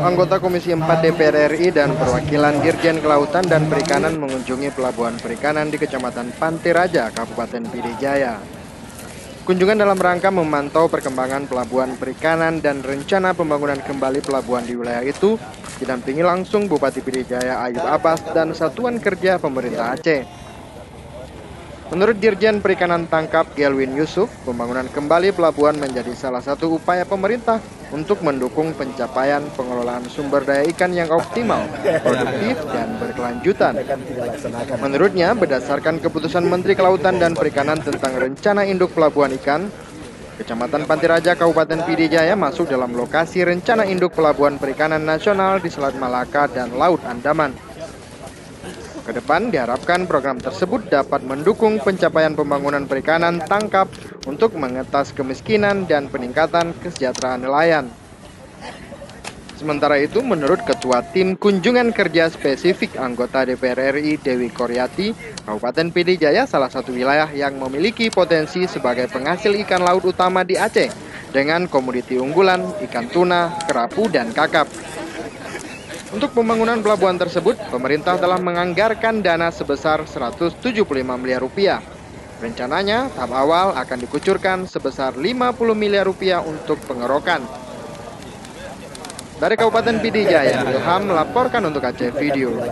anggota Komisi 4 DPR RI dan perwakilan Dirjen Kelautan dan Perikanan mengunjungi pelabuhan perikanan di Kecamatan Pantai Raja, Kabupaten PD Jaya. Kunjungan dalam rangka memantau perkembangan pelabuhan perikanan dan rencana pembangunan kembali pelabuhan di wilayah itu didampingi langsung Bupati PD Jaya Ayub Abbas dan Satuan Kerja Pemerintah Aceh. Menurut Dirjen Perikanan Tangkap Gelwin Yusuf, pembangunan kembali pelabuhan menjadi salah satu upaya pemerintah untuk mendukung pencapaian pengelolaan sumber daya ikan yang optimal, produktif, dan berkelanjutan. Menurutnya, berdasarkan keputusan Menteri Kelautan dan Perikanan tentang rencana induk pelabuhan ikan, Kecamatan Pantai Raja, Kabupaten PD Jaya masuk dalam lokasi rencana induk pelabuhan perikanan nasional di Selat Malaka dan Laut Andaman. Kedepan diharapkan program tersebut dapat mendukung pencapaian pembangunan perikanan tangkap untuk mengetas kemiskinan dan peningkatan kesejahteraan nelayan. Sementara itu, menurut Ketua Tim Kunjungan Kerja Spesifik anggota DPR RI Dewi Koryati, Kabupaten PD Jaya salah satu wilayah yang memiliki potensi sebagai penghasil ikan laut utama di Aceh dengan komoditi unggulan, ikan tuna, kerapu, dan kakap. Untuk pembangunan pelabuhan tersebut, pemerintah telah menganggarkan dana sebesar 175 miliar rupiah. Rencananya, tahap awal akan dikucurkan sebesar 50 miliar rupiah untuk pengerokan. Dari Kabupaten PD Jaya, Ilham melaporkan untuk Aceh Video.